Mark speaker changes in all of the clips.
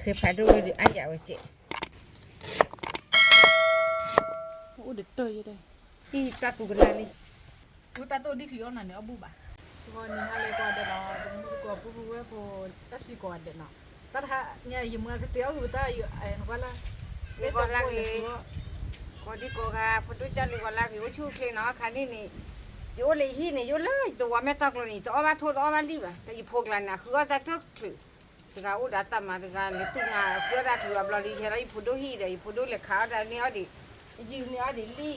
Speaker 1: เคยพาดูไปอาญาวิจิ
Speaker 2: โอ้เด็ดเตยเลย
Speaker 1: ที่ตากูกลาลี
Speaker 2: กูตาโตดิคลีออนน่ะเนี่ยอบูบ่ะก็นี่ฮะเลยก็เด็ดเนาะมึงก็ปูปูเว้ยพอตัดสิก็เด็ดเนาะตัดฮะเนี่ยยิมก็เตี้ยวอยู่ตาอยู่ไอ้นก็ละ
Speaker 1: เด็กคนละกี่คนที่กูกาพอดูจันลีคนละกี่ว่าชูเคเนาะคันนี้นี่อยู่เลยที่นี่อยู่เลยตัวไม่ต้องเลยนี่ตัวมาทุนเอามาลีบะแต่ยี่พวกเราน่ะคือว่าจะทุกทีถึงเอาอุดาตมาถึงเอาเล็กงาเพื่อได้คือว่าบริเชอร์ยี่พูดดูฮีเดียยี่พูดดูเล็กขาวแต่เนี่ยดิยืนเนี่ยดิลี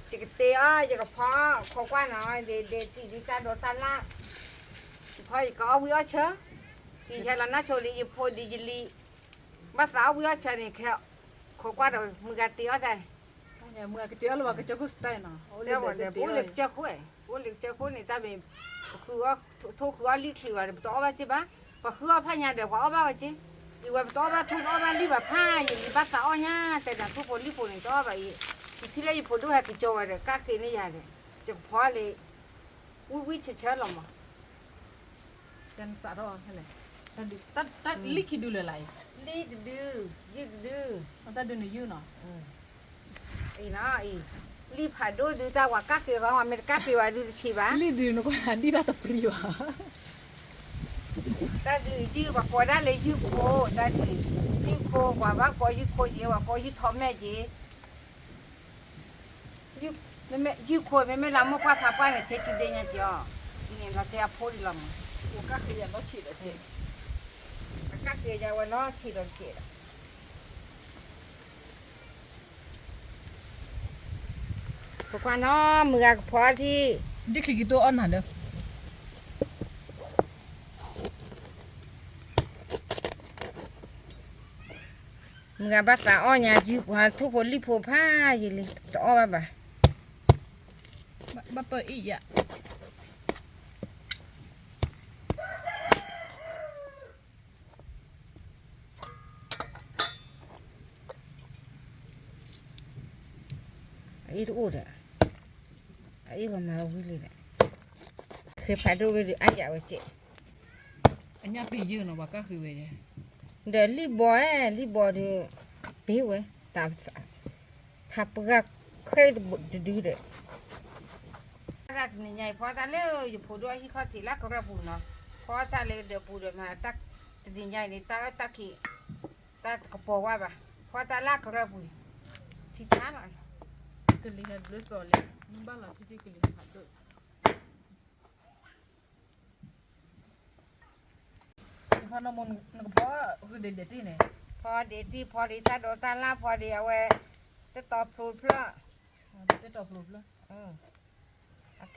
Speaker 1: จะก็เตะจะก็พอขอกว่าน้อยเด็ดตีตาโดนตาละพออีกก็เอาวิวเชื่อที่แค่เราหน้าโชว์ลียี่พูดดิจิลีมาสาววิวเชื่อนี่แค่ขอกว่าเรามือกตีเอาได้
Speaker 2: เนี่ยมึงก็เตี้ยวแล้วว่าก็จะกูสไตล์เนาะโอ้
Speaker 1: เดี๋ยววันเดี๋ยวผู้เล็กเจ้าคุ้ยผู้เล็กเจ้าคุ้ยนี่ตาเป็นคือว่าทุกคือว่าลีคือว่าตัวเอาไปจีบ้าพอคือว่าพญาเดี๋ยวพอเอาไปจีอีกว่าตัวเอาทุนเอาไปลีแบบผ้าอย่างนี้ภาษาอ้อยเนี่ยแต่แต่ทุกคนลีคนนี่ตัวเอาไปที่แรกยี่พูดดูให้กิจวัตรก้ากินนี่ยังเลยจะพอเลยวิเชื่อหรอมั้ง
Speaker 2: กันสะรอให้เลยตัดลิคิดูเลยไร
Speaker 1: ลีดื้อยืดดื้อ
Speaker 2: มันตัดดูในยูเนาะ
Speaker 1: อีน่ะอีลีผ่าดูดูตาว่าก้ากินว่าอเมริกากินว่าดูชีบ้า
Speaker 2: ลีดูนก็หันดีได้ตับปรีวะ
Speaker 1: ตาดูยืดว่าพอได้เลยยืดโคตาดูยืดโคกว่าก็ยืดโคเยอะว่าก็ยืดท้องแม่เจยืดไม่ยืดโคไม่ลำมั่วผ้าผ้าเนี่ยเทจิเดียนจ้ะนี่เราจะพูดลำ
Speaker 2: กูก็คือยันเราฉีดแล้วเจ๊
Speaker 1: ก้าเกยจะวันน้อฉีดเจพวกน้อมือพอที่
Speaker 2: ดิคลีกี่ตัวอ่อนหันเด้อ
Speaker 1: มึงภาษาอ้อยจีบว่าทุกคนรีบพูดผ้าอยู่เลยจะอ้อบ่
Speaker 2: มาเปิดอีกอ่ะ
Speaker 1: ไอ้รู้อ่ะไอ้ว่ามาวิ่งเลยเคยพาดูไปดูอาญาวิจิ
Speaker 2: อันนี้ปียืนเนาะว่าก็คือเว้ย
Speaker 1: เดี๋ยวรีบบอยดูปีเว้ยตามพับก็เคยดูเด้อรักนี่ไงพอตาเล่อยู่พูดด้วยที่เขาทีละก็ระบุเนาะพอตาเล่เดี๋ยวพูดมาตักนี่ไงนี่ตาขี้ตากระโปรงว่าป่ะพอตาละก็ระบุที่ช้าหน่อย
Speaker 2: ก็เลยเลือดต่อเลยมึงบ้านเราที่ก็เลยหาตัวพอนมนก็พอคือเด็ดๆที่เนี่ย
Speaker 1: พอเด็ดที่พอดีตาโดนตาละพอดีเอาไว้จะตอบพูดเพื่อ
Speaker 2: จะตอบรูปแล้ว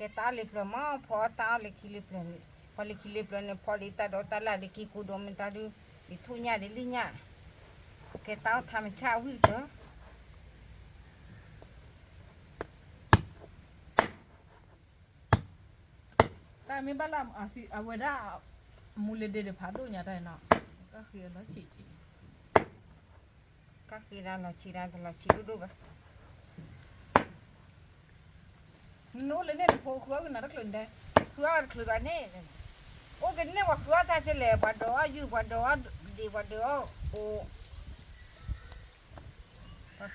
Speaker 1: que tal le plama po tal le kili plan po le kili plan po le ta do ta la le ki ku do men ta du li thu nya de li nya que tal tham cha wi to
Speaker 2: ta mi ba lam asi aweda mule de pha do nya dai na ka khi nó chỉ
Speaker 1: các khi ra nó chỉ ra là chỉ du ba
Speaker 2: nó lên nên phố khứa cái nào rất lớn đây
Speaker 1: khứa cái này ô cái này mà khứa ta sẽ lấy bắt đầu yêu bắt đầu đi bắt đầu ô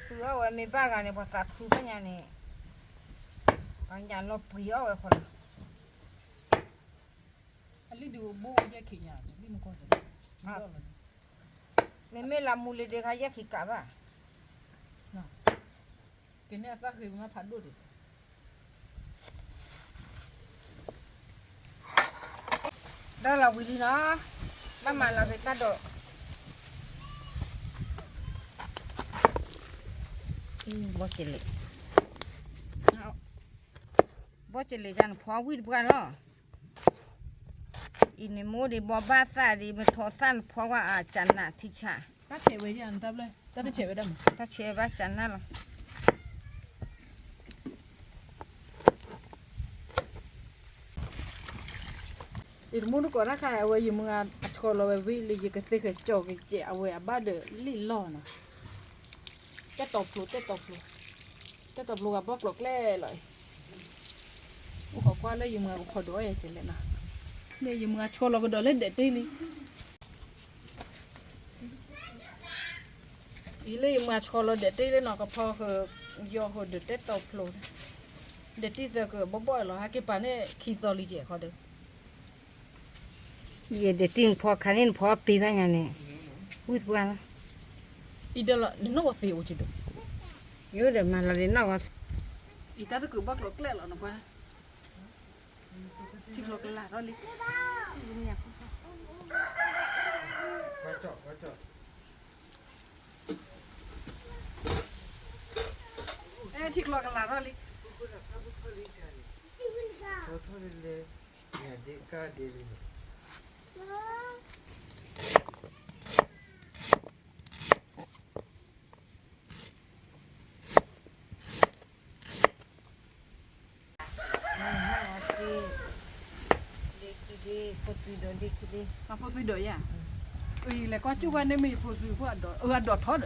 Speaker 1: khứa ở mấy ba cái này bắt đầu khứa cái nhà này cái nhà nó bự ởคน
Speaker 2: anh điดูโบแยกขี้nhà đi một con
Speaker 1: ไม่ลำมูเลยเด็กเขาแยกขี้กะป่ะ
Speaker 2: cái này sao khi mà phản đối
Speaker 1: đó là vì nó mà là người ta đổ bó chỉ lệ rằng phó quýt bữa đó in mua đi bó ba sa đi mình thọ san phó qua chăn nè thịt chả
Speaker 2: ta chế với anh tập lên ta chế với đâm
Speaker 1: ta chế với chăn nè
Speaker 2: itu mulu kau nak kaya awak yang mengat sekolah awak beli je kesih kecok kecik awak abade lilo na. Tetap lu apa blok le loi. Kau kuat le yang mengat kau doa ya cile na. Ni yang mengat sekolah kau doa le dek tu ni. อีเลยมาชอลเด็ดได้เลยเนาะก็พอคือยอคือเด็ดได้ตบโผล่เด็ดที่จะคือบ่อยๆหรอฮะกี่ปานเนี่ยขี้ตอลีเจเขาเด้อ
Speaker 1: เย่เด็ดติ้งพอคันนี้พอปีว่าไงเนี่ยพูดว่า
Speaker 2: อีเดละนี่น้องว่าสิโอจิด
Speaker 1: อยู่เดี๋ยวมาเราเล่นนอกว่า
Speaker 2: อีตาตะคือบักหลอกแล่แล้วเนาะป่ะที่หลอกแล่รอลิ
Speaker 3: Kacau.
Speaker 2: ที่หลอกแล่รอลิ
Speaker 3: Kau le, ya deka deli.
Speaker 2: มาพอสุดอยอ่ะแล้วก็จุกันได้ไม่พอสุดพวกดอทอด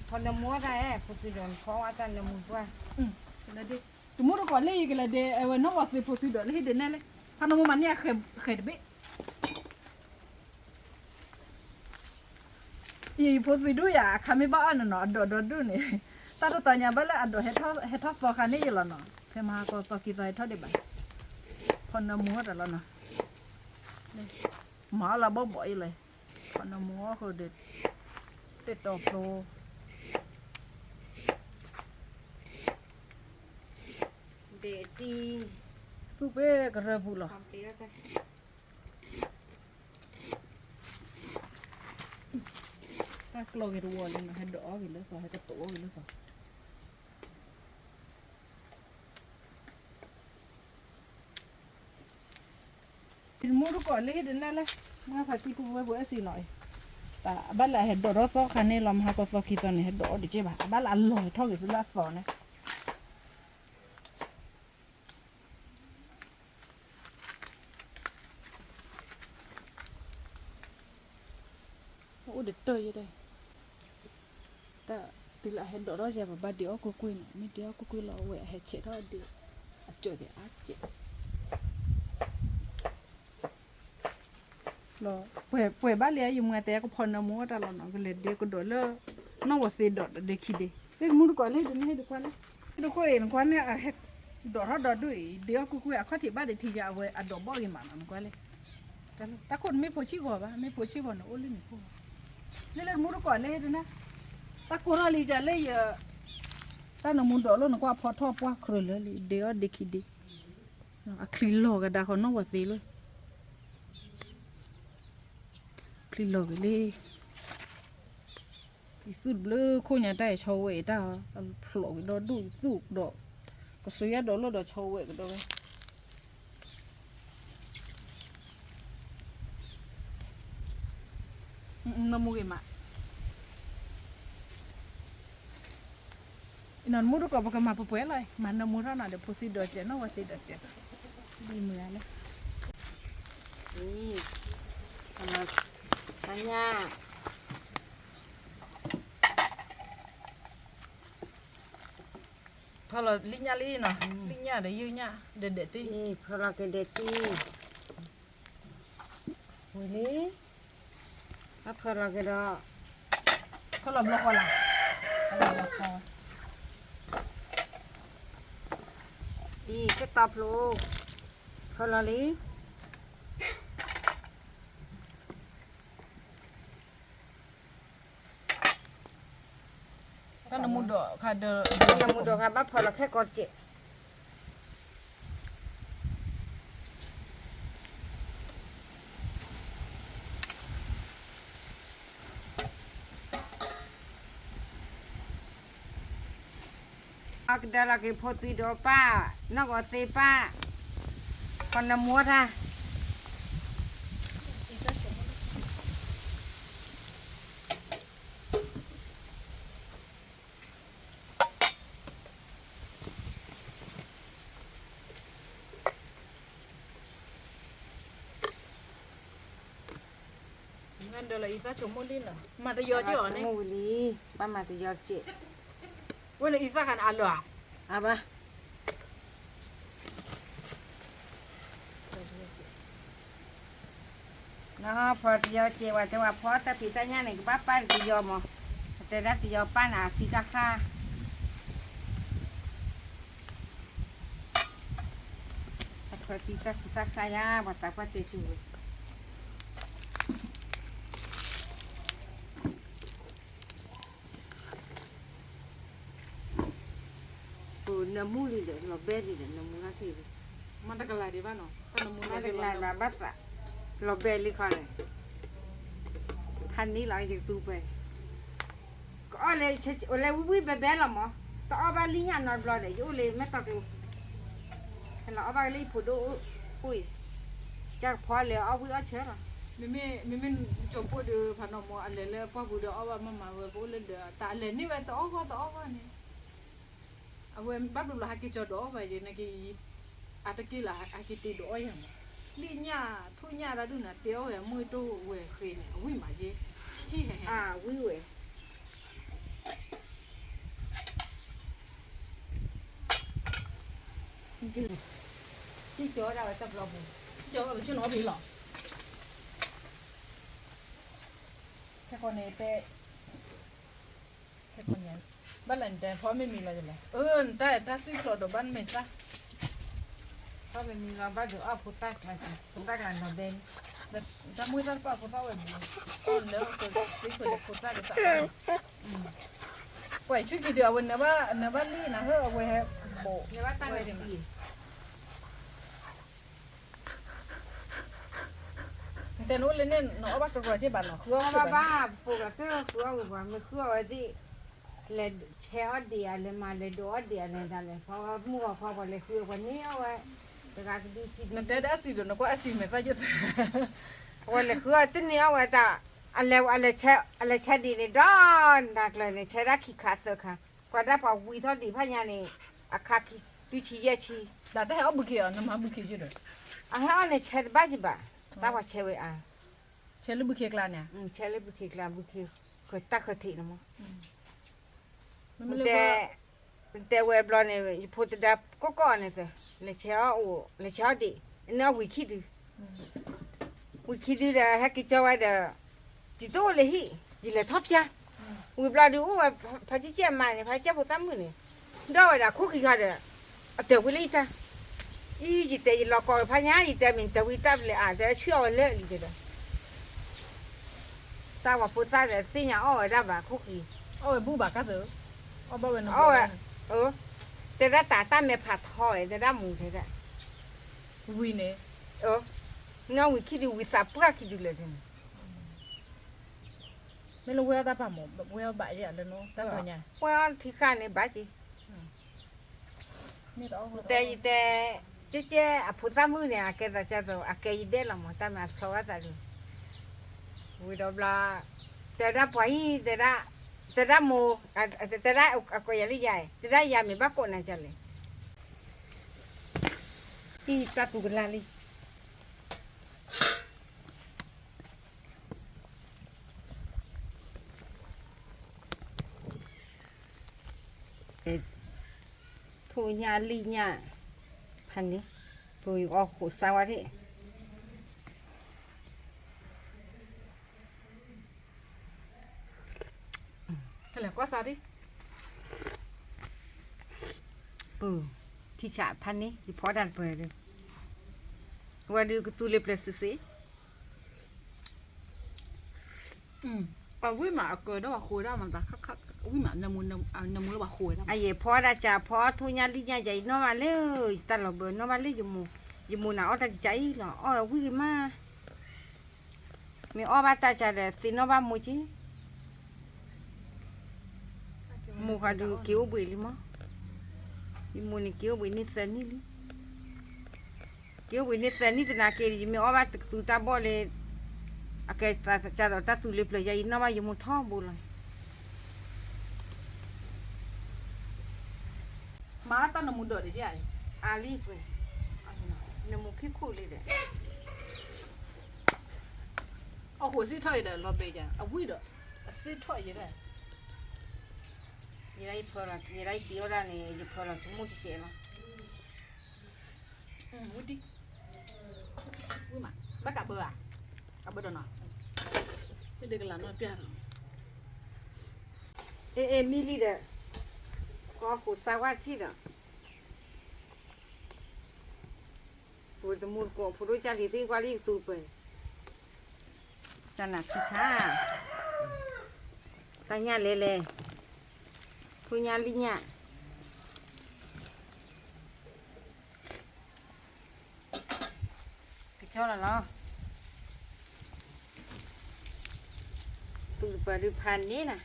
Speaker 1: พอนมัวได้ผู้สิโดนขออาจารย์นมุว่า
Speaker 2: แล้วดิตุมุรก่อนเลยก็เลยเดน้องว่าสิพอสุดเลยเดนนั่นเลยพานมุมันเนี่ยเคยเบอีพอสุดอ่ะคำไม่บ้านเนาะดอดูนี่ตาตัวตาเนี่ยบ้านละดอเฮทอสปอคันนี่อยู่แล้วเนาะเพื่อมาก็สกิจทอดได้บ้างพอนมัวแต่ละเนาะหมาละบ่อยเลยพอนมัวคือเด็ดตบโล
Speaker 1: เดตี
Speaker 2: สุเป้กระบุหรอ
Speaker 1: ทำเตี้ยไป
Speaker 2: ถ้ากลอกิรัวเลยนะให้ดอกกินแล้วสอให้กระโตกินแล้วสอกินมูทุกก่อนเลยเดินได้เลยมาผัดที่กูไว้บัวสีหน่อยแต่บ้านละเห็ดดอกซอคันนี้ลำหาก็ซอคิดตอนนี้เห็ดดอกดิเจ็บบ้านละอร่อยทอดกับสุราษฎร์นะโอ้เด็ดเตยเลยแต่ตีละเห็ดดอกเราจะแบบบ้านเดียวก็คุยนะไม่เดียวก็คุยเราแหวะเห็ดเฉดทอดเดียวจุดเดียวเจ็บรอป่วยบ้านเลี้ยอยู่เมื่อแต่ก็พอน้ำมัวตลอดเนาะก็เลยเดียวก็โดดเลยน้องว่าสีดอดเด็กขี้เด็กเด็กมุดก่อนเลยเดี๋ยวนี้ให้ดูก่อนเลยดูก็เห็นก่อนเนี่ยเห็ดดอดเขาดอดด้วยเดี๋ยวก็คุยข้อที่บ้านเด็กที่จะเอาไว้ดอกบ่อกินมันนั่นก็เลยแต่คนไม่พูดชี้ก่อนปะไม่พูดชี้ก่อนนะโอ้เล่นไม่พูดนี่เลยมุดก่อนเลยดูนะตะกูเราลีจะเลยตาหนูมุดดอกแล้วหนูก็พอทอดพวกครัวเลยเดี๋ยวเด็กขี้เด็กอะคลีโลกันดาเขาน้องว่าสีเลยคลีโลกันเลยสุดเลยคนยังได้ชาวเวด้าพลอกดอดูสุกดอกก็สวยดอกแล้วดอกชาวเวก็ดอกน้ำมูกมานอนมูดก็บอกมาปุ๊บเลยมันน้ำมูดเราหน่ะเดี๋ยวพูดสิดอกเจนน้องว่าสิดอกเจนดีมือเลย
Speaker 1: นี่ทำมาสัญญา
Speaker 2: พอเราลิ้นยาลิ้นเนาะลิ้นยาเดี๋ยวยืนยาเด็ดๆที่
Speaker 1: นี่พอเราเกเดตีหุยนี่ถ้าพอเราเกดอ
Speaker 2: พอเราบล็อกอะไรเราบล็อกคอ
Speaker 1: นี่ก็ตอบลูกพอเราลี
Speaker 2: ถ้าน้ำมูดค่ะเดอ
Speaker 1: น้ำมุดค่ะบ้าพอเราแค่กอดเจ็บอักเดลque potido pa no go sepa con la muera
Speaker 2: งั้นเดี๋ยวเราอีกสักชั่วโมงดินเหรอมาจะยอเจ้าเนี่ย
Speaker 1: มูลีป้ามาจะยอดเจ็บ
Speaker 2: วันนี้อีกสักขันอันเหรอ
Speaker 1: อ่ะปะนะฮะพอจะยอดเจ็บว่าจะว่าพอแต่ผีตาเนี่ยไหนก็ป้าป้าจะยอมมั้ง แต่ละที่เอาป้านาสีกาค่าสักทีสักสายาบัดตาปัดเตจูปูน้ำมูลีเด้อเราเบลีเด้อน้ำมูนาที
Speaker 2: มันตะกลายดีบ้านเนาะตอนมุน
Speaker 1: มา
Speaker 2: มา
Speaker 1: จาก
Speaker 2: ลา
Speaker 1: ลายมาบัดละเราเบลีคอนเลยทันนี้เราจะตูไปก็เลยเลยวิ่งไปเบลล์มั้งต่อเอาไปลีนานนอนบลอดเลยอยู่เลยไม่ต้องดูเห็นเราเอาไปลีผู้ดูอุ้ยจากพอเลยเอาวิ่งเอาเชื่อละ
Speaker 2: มิจบพูดพันอมอะไรเลยพ่อพูดเอาว่ามาเว้ยพูดเลยเด้อแต่อะไรนี่เว้ยต่อว่านี่เอาเว้ยบัดดูละฮักกิจดอไปเจนักกีอาตะกี้ละฮักกิติดอยังลีญาทุญาละดูนะเตียวเว้ยมือตู้เว้ยเคยเนี่ยวิ่งมาเจชี้แห่
Speaker 1: วิ่งเว้ยจีโจ้เราจะรอบุ
Speaker 2: เจ้าเราชื่อน้องพี่หรอแค่คนนี้แค่คนนี้บ้านหลังแต่เพราะไม่มีอะไรเลยแต่ถ้าซื้อคลอดบ้านไม่จ้ะ
Speaker 1: เพราะมันมีเราบ้านเดี๋ยวเอาผู้ใต้กันผู้ใต้กันเราเบน
Speaker 2: แต่ถ้ามือตั้งป้าคนเท่าไหร่แล้วก็ซื้อคนเด็กคนใต้ก็จะปล่อยช่วยกี่เดือนวันนี้ว่าลี่นะเฮ้ยเอาไว้ให้โบ
Speaker 1: เดี๋ยวว่าตั้งไว้ดี
Speaker 2: แต่นู้นเลยเนี่ยน้องเอาบัตรตัวใช่บัตรเนาะคือ
Speaker 1: เพ
Speaker 2: ว่า
Speaker 1: ราะว่าปลูกแล้วก็คือเอาไว้ไม่คือเอาไว้ที่เลยแช่เดียเลยมาเลยดูเดียเลยนั่นเลยเพราะว่ามัวเพราะว่าเลยคือวันนี้เอาไว้แต่การดูที่
Speaker 2: นั่นแต่ได้สิเดี๋ยวน้องก็อาศิไม่ได้ยุติ
Speaker 1: วันเลยคือที่นี่เอาไว้แต่อะไรแช่ดีเลยดอนดักเลยเนี่ยแช่รักขี้ขาดเสือค่ะกว่าได้พอวิทอดีพญานี่อาคาคิดูชีเยชี
Speaker 2: แต่แต่เอาบุกี้อ่ะน้ำมันบุกี้ใช่ไหม
Speaker 1: อ่ะฮะเนี่ยแช่บ้าจิบ้าตาว่าแช่ไว้อ่ะ
Speaker 2: เชื่อหรือบุกี้กลางเนี่ย
Speaker 1: แช่เลยบุกี้กลางบุกี้เคยตักเคยทีนะมั้ง
Speaker 2: มันเลย
Speaker 1: แต่เว็บบล็อกเนี่ยพูดแต่ก็เนี่ยแต่เลยเช้าเลยเช้าดิเนี่ยวิคิดเลยให้กิจวัตรจิตโตเลยฮีจิเลยทับจ้ะวิบล็อกดูว่าพระเจ้ามาเนี่ยพระเจ้าพูดตามมือเนี่ยดาวดาคุกกี้กันเด้อแต่วิลิตาอีจิตใจเราก็พญาจิตมันแต่วิตาเลยอ่ะแต่เชื่อเลยอีเด้อตาว่าพูดซะแต่สิ่งอย่างอ้อได้บ่คุกกี้
Speaker 2: เอาไว้บูบากกันเถอะเอาไปไว้น้อง
Speaker 1: แต่ละตาไม่ผัดถอยแต่ละหมูเท่านั้น
Speaker 2: วีเนี่ย
Speaker 1: น้องวิคิดดูวิสาปราคิดดูเลยเนี่ย
Speaker 2: ไม่รู้ว่าตาป่าหมอว่าบ่ายเนี่ยเลยเนาะตาตัวเนี่ย
Speaker 1: ว่าที่ข้าในบ้านจี
Speaker 2: นี่ต้อง
Speaker 1: แต่เจ๊ผู้สามือเนี่ยแกจะแกยีเดละมั้งแต่มาเพราะว่าแต่ดูวิดอบลาแต่ละปอยแต่ละโมแต่ละก็ยังใหญ่แต่ละยามีบ้าก่อนนะจ๊ะเลยอีตัดตุกลาลีทุญาลีญาพันนี้ปุยออกหัวสาวที่
Speaker 2: แหละก็ซาดิ
Speaker 1: ปูที่ฉาพันนี้ที่พอดันเปิดเลยว่าดูก็ตูเล็บเลยสิ
Speaker 2: เอาวิ่งมาเกิดได้ว่าคุยได้มันจะคักวิ่งมาน้ำมูลแล้วว่าคุยได้
Speaker 1: ไอ้เหี้ยพอได้จ้าพอทุญาลีญาใหญ่น้องมาเลยตลอดเบอร์น้องมาเลยอยู่มูน่ะอ้อตาใจหรออ้อวิ่งมามีอ้อบ้าตาจ่าเลยสิน้องบ้ามูจีมูเขาดูคิวบุยลิมั้งมูนี่คิวบุยนี่เซนี่ลิคิวบุยนี่เซนี่แต่นาเกลีมีอ้อบ้าตึกสุตาบอเลยอาเกตาจ่าตาสุลิปเลยใหญ่น้องบ้าอยู่มูท้องบุล
Speaker 2: มาตอนน้ำมูลเดือดใช่ไหม
Speaker 1: อาลีเว้ยน้ำมูกขี้คู่เลยเด้อ
Speaker 2: เอาหัวซีถอยเด้อเราไปจ้ะเอาวิ่งเด้อซีถอยเด้อ
Speaker 1: ยี่ไรพอละยี่ไรเดียวละเนี่ยยี่พอละชั่วโมงที่เจ็ดละ
Speaker 2: วิ่งดิวิ่งมาบ้ากลับเบอร์อ่ะกลับเบอร์เด้อเนาะเด็กๆหลานนอนเปียก
Speaker 1: เอมิลี่เด้อก็ขุดสวัสดิ์ที่เด้อพูดมูลก็พูดจารีติกว่าลีตูไปจันน่ะพิชาตาญาเลทุญาลิญาพิชาละเนาะตูไปดูพันนี้นะ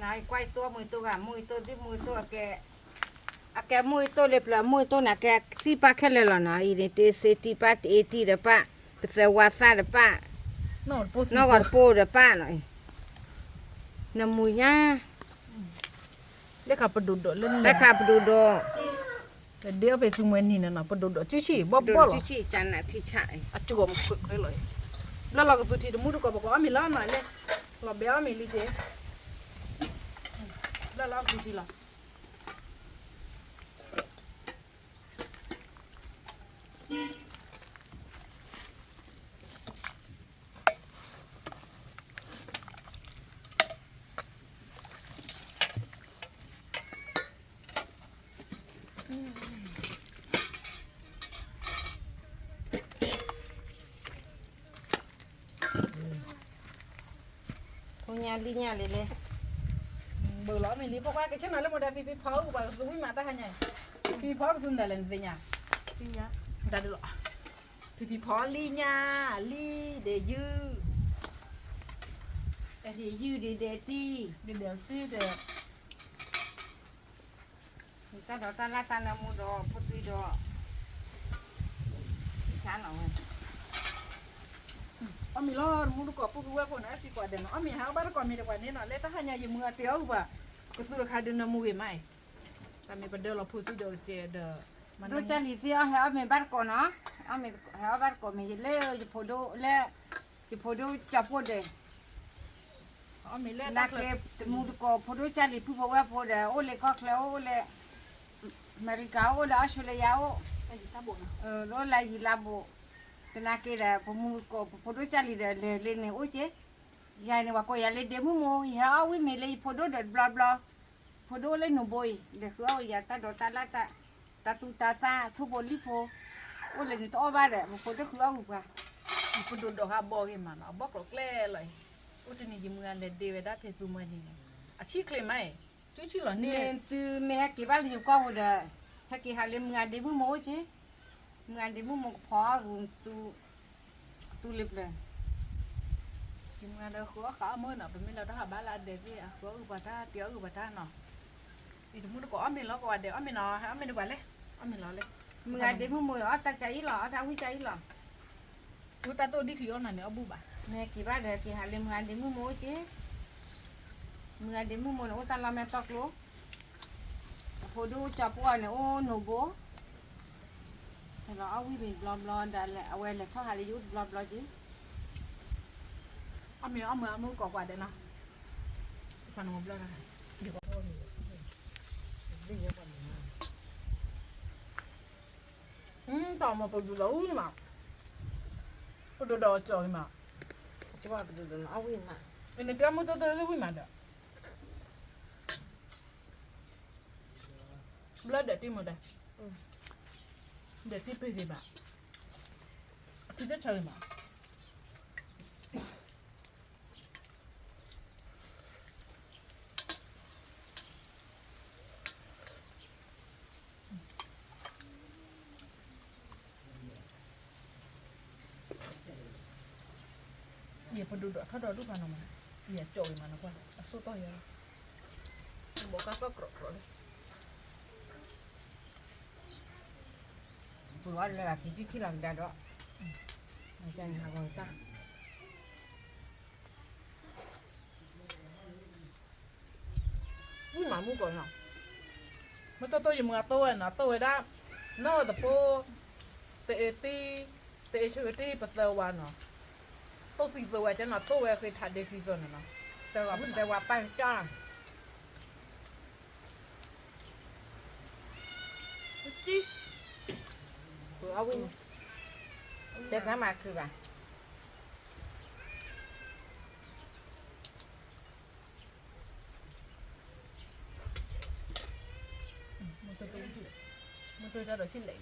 Speaker 1: นายควายตัวมือตัวค่ะมือตัวที่มือตัวแกมือตัวเล็บละมือตัวน่ะแกที่ปากแค่เลยล่ะนะอีเนี่ยเตเซที่ปากเอที่เด้อป้าเป็นวาซาเด้อป้า
Speaker 2: No, pues.
Speaker 1: nó còn po ด้อป้าหน่อยน้ำมือย่า
Speaker 2: Le ka pedodo le.
Speaker 1: แต่ข้าไปดูดอ
Speaker 2: Le dia pe semua ni na pedodo cuci
Speaker 1: ดู
Speaker 2: bobol.
Speaker 1: ชี้จันน่ะที่ชาย
Speaker 2: Acugam kwek le. La la tu ti de mudu ko ko ami la na le. La be ami li je. La tu ti la.
Speaker 1: con nhà đi nhà lên
Speaker 2: Bờ lõ mình lý qua cái chân nào lên một đợt pi pháo của bà cũng mà ta hay nhảy. Pi pháo cái là lần về nhà. Pi nhá. Đã được rồi. Pi pháo ly nha, ly để dư.
Speaker 1: để ti
Speaker 2: Để ti để
Speaker 1: người ta đó ta la ta là mua đồ phụ tùy đồ sáng nào rồi
Speaker 2: Ami lo mudu ko pu wa ko na si ko den. Ami ha ba ko mi de kwa ni no le ta hanya ye mu atio ba. Ko su ka de na mu we mai. Ta mi ba de lo pu tu do che de.
Speaker 1: rồi cha lì ti ở mình bắt con nó ở mình ở bắt con mình lấy phụ đồ lấy phụ đồ chọc phụ đề
Speaker 2: Ami le
Speaker 1: na cái mua đồ phụ đồ cha lì phụ phụ phụ đề ô lê có khéo ô lê America ô lê Australia ô
Speaker 2: ta bo na.
Speaker 1: đó là gì là bộ cái na cái là phụ mua phụ đồ cha lì để lên này ôi chứ giờ này qua coi giờ lên để mua giờ ôi mình lấy phụ đồ để bla bla phụ đồ lấy nụ bôi để khứa giờ ta đồ ta la ta tu ta sa thu bồn lipo ôi là người to ba đấy một phụ đồ khứa không cả
Speaker 2: Pu do do ha bo ge ma na. Bo ko kle lai. O ti ni ji mu le de we da pe su ma ni. A chi kle mai. Chu chi lo ni.
Speaker 1: nên từ mẹ cái bao nhiêu con rồi đấy hay cái hàng lên ngàn đến mua mối chứ ngàn đến mua một phó gồm tu liệp rồi
Speaker 2: Ji mu da kho kha mo na pe mi la da ha ba la de vi a kho u ba ta ti u ba ta no. Thì mu ko ami lo ko de ami no ha ami de ba le. Ami lo le.
Speaker 1: ngàn đến mua mối ở ta cháy lọ ta huy cháy lọ
Speaker 2: Tu ta to di kli ona ne obu ba.
Speaker 1: mẹ cái bao đấy cái hàng lên ngàn đến mua mối chứ ngàn đến mua mối nó ta làm mẹ tóc lố phụ đồ chọc qua này ô nổ bố rồi ở quy mình blon blon đã lại ở làเขาหาเลยยุด blon blon chứ
Speaker 2: Ami amu ko kwa de na. Pa no bla na. Di ko ko ni. Ta mo po du lo u ma. Po do do cho ma.
Speaker 1: chứ mà phụ đồ nó ở quy mà
Speaker 2: Ini dia mo to to wi ma da. Bla de ti mo da. De ti pe ba. Ti de cho ma. Iya penduduk kada du mana mana. Iya coy mana kwa. Aso to ya. Boka pa krok krok.
Speaker 1: phụ gọi là cái chứ làm ra đó người ta nhà người ta
Speaker 2: Ui mà mu ko na. Mo to ye mga to na to da. No da po te chhe ti pa sa wa no. To si so wa cha na to wa ke tha de si so na no.
Speaker 1: แต่ว่าไปจ้า เอาวิ่งจะสามารถคือป่ะ
Speaker 2: มันตัวจะโดดชิ้นเล็ก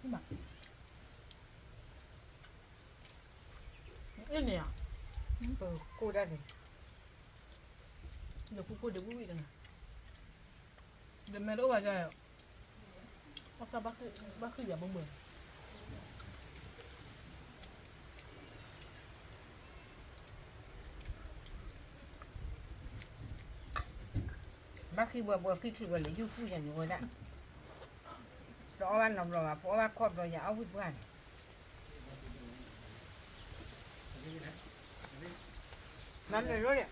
Speaker 2: นี่มาเนี่ย
Speaker 1: กูได้เลย
Speaker 2: เดี๋ยวกูเดี๋ยวกูวิ่งกันนะเดี๋ยวแม่รู้ว่าจะเอาตาบ้าคืออย่าบังเบิด
Speaker 1: บ้าคือบัวคือว่าเลยยุ่งพูดอย่างนี้ก็ได้เราเอาวันเราเพราะว่าครอบเราอย่าเอาพูดเพื่อนนั่นเลยรู้เนี่ย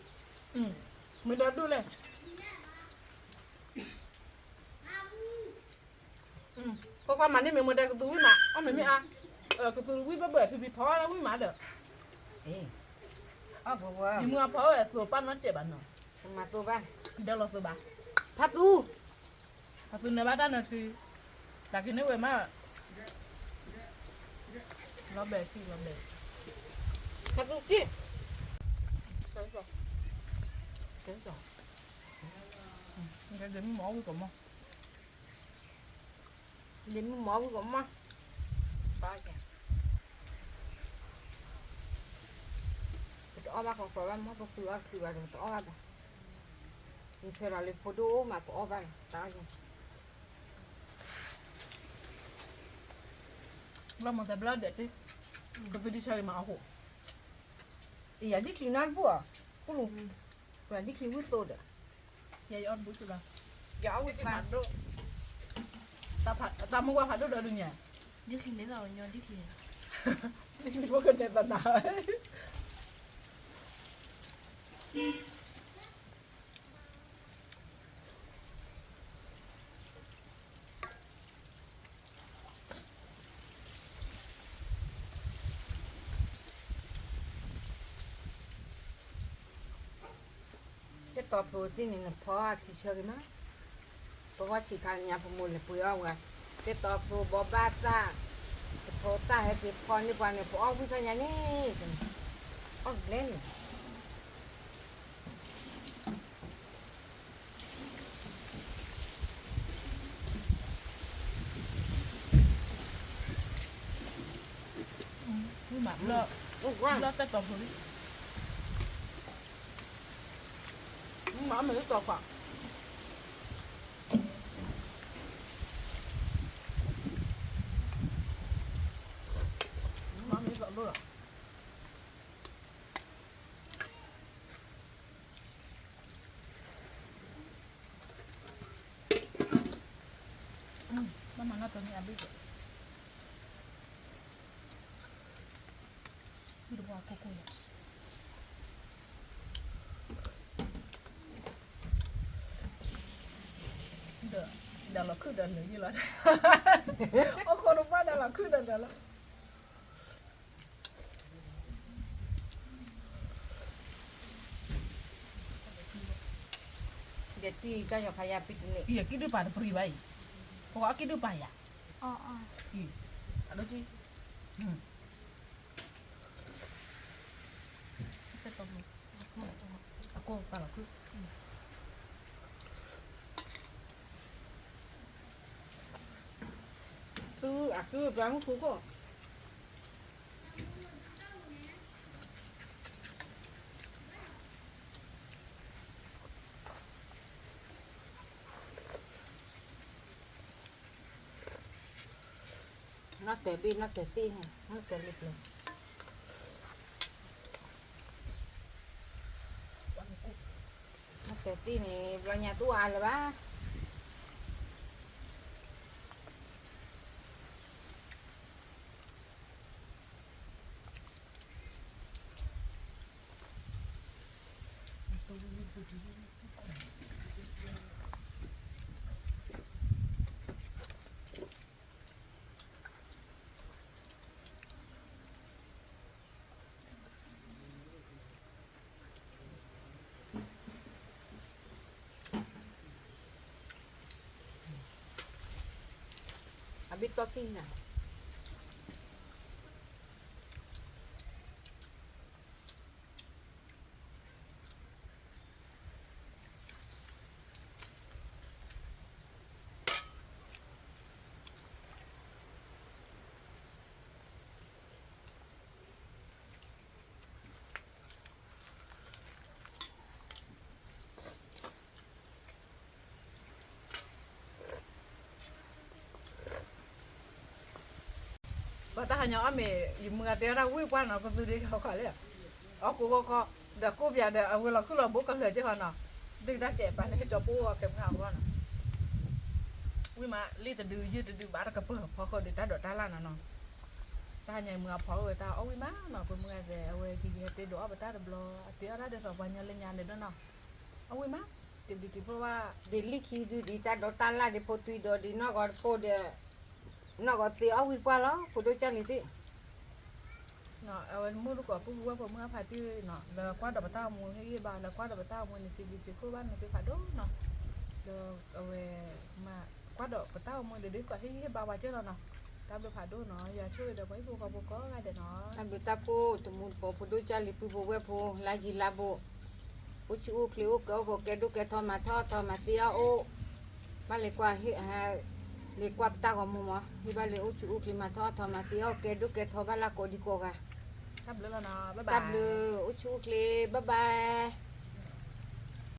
Speaker 2: มือเดินดูเลยเพราะความมันนี่มือเดินกระตุ้นวิ่งมาอ๋อไม่อ่ะกระตุ้นวิ่งเบื่อพี่พอแล้ววิ่งมาเด้อ
Speaker 1: เอ๊ะเอาบัว
Speaker 2: ยิ่งมือพอตัวปั้นมันเจ็บอ่ะเนาะ
Speaker 1: มาตัวบ้าน
Speaker 2: เดี๋ยวเราตัวบ้า
Speaker 1: พัดดู
Speaker 2: ถ้าตัวในบ้านนั่นคือแต่กินได้เว้ยมากเราเบสสิเราเบส
Speaker 1: พัดดูที่
Speaker 2: เดี๋ยวมีหมอวิ่งก่อนมั้ง
Speaker 1: เดี๋ยวมึงหมอมึงก็มาป้าแกเอามาของตัวบ้านมาก็คือว่าตัวเอามามีเธอเราเลยพอดูมาพอบ้านตาย
Speaker 2: เรามันแต่เบลเด็ดดิก็จะได้ใช้มาเอาหัว
Speaker 1: อย่าดิคิวนั่นบัวกูรู้อย่าดิคิววิโตเด้อย
Speaker 2: ายอ่อนบุ้ยบ้าง
Speaker 1: อย่าเอาวิบัติด้วย
Speaker 2: ตามึงว่าผัดด้วยเดี๋ยวนี้
Speaker 4: ดิคินได้เราย้อนดิคิน
Speaker 2: นี่คิดว่ากันในตำนาน
Speaker 1: จะตอบโปรตีนนี่พอที่เชื่อไหมเพราะว่าชิคานี่พมุลเลยปุยเอาไงจะตอบโปรบอบาซ่าจะโปรต้าให้ติดพอนี่กว่าเนี่ยพอเอาพิจารณานี่เอาเล่น
Speaker 2: นี่หมาเลิก
Speaker 1: ลูกว่า
Speaker 2: เลิกแต่ต่อผลหมาไม่ได้ต่อฝักหมาไม่ต่อด้วย มันน่าจะมีอะไรด้วยไม่รู้ว่าโกโก้เดี๋ยวเราขึ้นเดินหนึ่งยี่แล้วโอ้คนรู้ว่าเดี๋ยวเราขึ้นเดินแล้ว
Speaker 1: เด็ดที่เจ้าอยู่ขยะปิดนี่
Speaker 2: iya kidu pada pribadi pokoknya kidu payah
Speaker 4: อ๋อ
Speaker 2: iya ada sih aku kalau aku
Speaker 1: คือแปลงกูก็ นักแต่บีนักแต่ซี่ฮะนักแต่ลิบเลยนักแต่ แต่ที่นี่เราnhà tu à là ba habis talking nè
Speaker 2: ก็ถ้าหยอเมย์อยู่เมืองเดียวเราวิ่งว่าเนาะก็ดูดีเขาขอเลยอ๋อกูก็เดี๋ยวกูอยากเดี๋ยวเอาเวลาขึ้นรถบุกกันเลยเจ้าเนาะดึงได้เจ็บไปในจอปูเข็มขาวว่าเนาะวิ่งมาลีแต่ดื้อยืดดื้อบาดกระเพื่อพอเขาดิตาดดตาล่าเนาะตาใหญ่เมืองพอเว้ยตาเอาวิ่งมาเนาะเป็นเมืองแต่เอาเว้ยที่เตะดอกไปตาเดบลอเตะอะไรเดี๋ยวสอบวันยันเล่นยันเดี๋ยวเนาะเอาวิ่งมาติดดิเพราะว่า
Speaker 1: de liquide di ta do ta la de potui do di no go po de no go ti au pa lo po do cha ni ti
Speaker 2: เนาะเอามือลูกกอปุ๊บว่าผมเมื่อพาที่เนาะแล้วกว่าดับเต้ามูให้บ้านแล้วกว่าดับเต้ามูในจีบีจีคู่บ้านในปีผ่าดูเนาะแล้วเอาไว้มากว่าดับเต้ามูเดี๋ยวดีกว่าให้บ้านว่าเจ้าเนาะตามไปผ่าดูเนาะอย่าช่วยเดี๋ยวไว้พวกเขาพวกก็ได้เดี๋ยวเนาะ
Speaker 1: ta do ta po to mu po do cha li pu bo we po la ji la bo u chu u kli u ko ke do ke tho ma ti a o ba le kwa hi ha le kwa ta go mu mo hi ba le u chu u kli ma tho ma ti a ke do ke tho ba la ko di ko ga
Speaker 2: ทำเลยแล้วเนาะบ๊ายบา
Speaker 1: ta
Speaker 2: ย
Speaker 1: bleu u chu kli bye bye